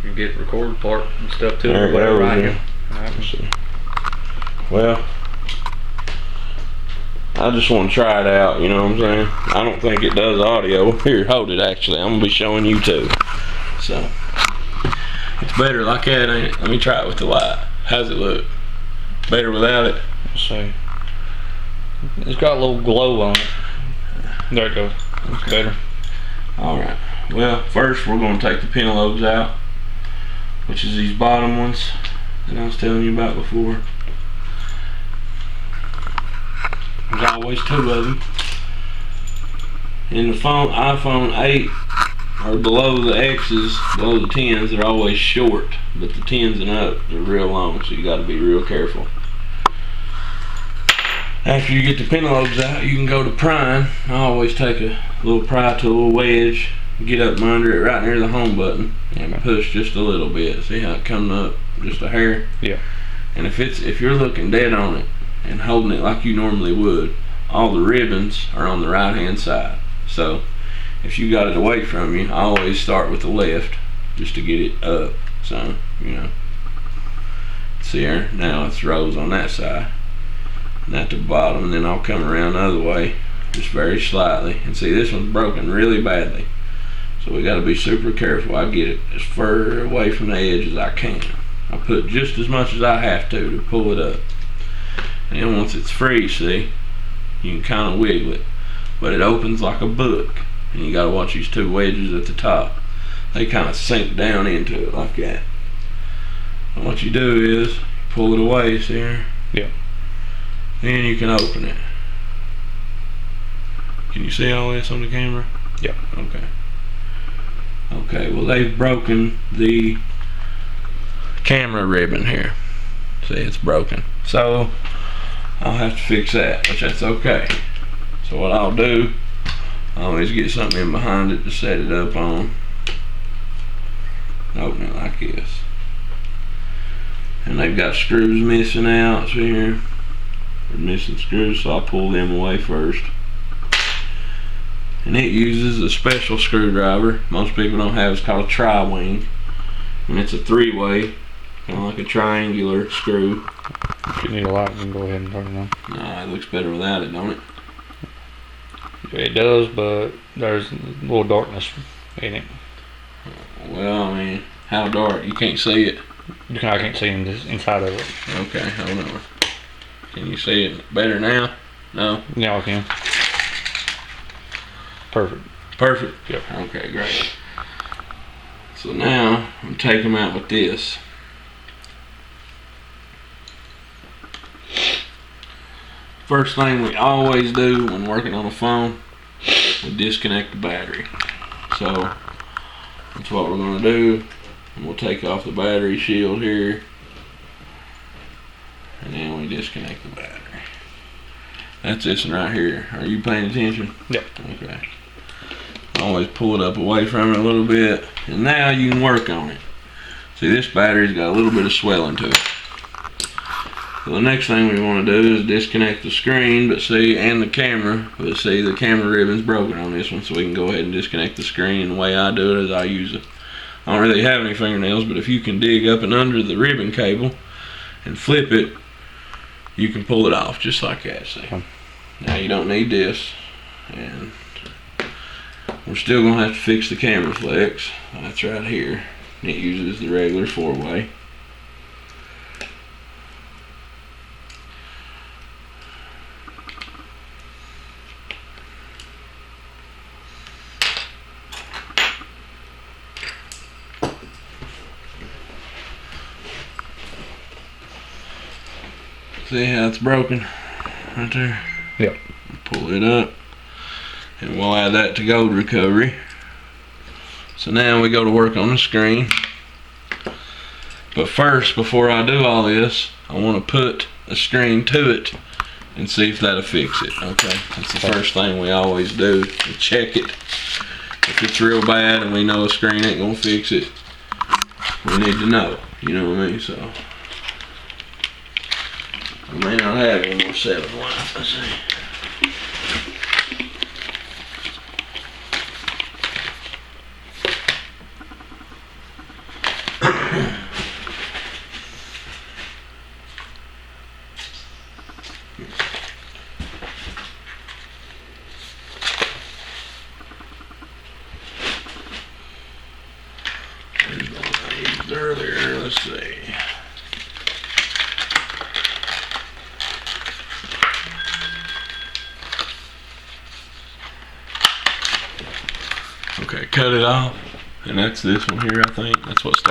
You get record part and stuff to it. There Or whatever I it can. goes. Well, I just want to try it out, you know what I'm saying? I don't think it does audio. Here, hold it actually. I'm going to be showing you too. So, it's better like that, ain't it? Let me try it with the light. How's it look? Better without it? Let's see. It's got a little glow on it. There it goes. It's better. Alright. Well, first we're going to take the pin lobes out, which is these bottom ones that I was telling you about before. There's always two of them. In the iPhone 8 or below the X's, below the 10s, they're always short, but the 10s and up, they're real long, so you got to be real careful. After you get the pin lobes out, you can go to prying. I always take a little pry tool, wedge, get up from under it right near the home button, and push just a little bit. See how it comes up just a hair? Yeah. And if you're looking dead on it and holding it like you normally would, all the ribbons are on the right hand side. So if you got it away from you, I always start with the left just to get it up. So, you know, see here, now it's rows on that side and at the bottom, and then I'll come around the other way just very slightly. And see, this one's broken really badly, so we got to be super careful. I get it as far away from the edge as I can. I put just as much as I have to pull it up. And then once it's free, see, you can kind of wiggle it, but it opens like a book, and you got to watch these two wedges at the top. They kind of sink down into it like that. And what you do is you pull it away, see here? Yeah. Then you can open it. Can you see all this on the camera? Yeah. Okay. Okay, well, they've broken the camera ribbon here. See, it's broken. So I'll have to fix that, which that's okay. So what I'll do, I always get something in behind it to set it up on. Open it like this. And they've got screws missing out, see here? They're missing screws, so I'll pull them away first. And it uses a special screwdriver most people don't have. It's called a tri-wing, and it's a three-way, kind of like a triangular screw. If you need a light, you can go ahead and turn it on. No, it looks better without it, don't it? It does, but there's a little darkness in it. Well, I mean, how dark? You can't see it. I can't see inside of it. Okay, hold on. Can you see it better now? No? Yeah, I can. Perfect. Perfect? Yep. Okay, great. So now, I'm taking them out with this. First thing we always do when working on a phone, we disconnect the battery. So, that's what we're going to do. And we'll take off the battery shield here. And then we disconnect the battery. That's this one right here. Are you paying attention? Yep. Okay. Always pull it up away from it a little bit. And now you can work on it. See, this battery's got a little bit of swelling to it. So the next thing we want to do is disconnect the screen, and the camera. But see, the camera ribbon's broken on this one, so we can go ahead and disconnect the screen. And the way I do it is I use it. I don't really have any fingernails, but if you can dig up and under the ribbon cable and flip it, you can pull it off just like that. See? Now you don't need this, and we're still gonna have to fix the camera flex. That's right here. It uses the regular 4-way. See how it's broken right there? Yep. Pull it up, and we'll add that to gold recovery. So now we go to work on the screen. But first, before I do all this, I want to put a screen to it and see if that'll fix it. Okay, that's the first thing we always do, to check it. If it's real bad and we know a screen ain't gonna fix it, we need to know, you know what I mean? So I may not have any more 7 left. Let's see. used earlier. Let's see. Okay, cut it off. And that's this one here, I think. That's what started.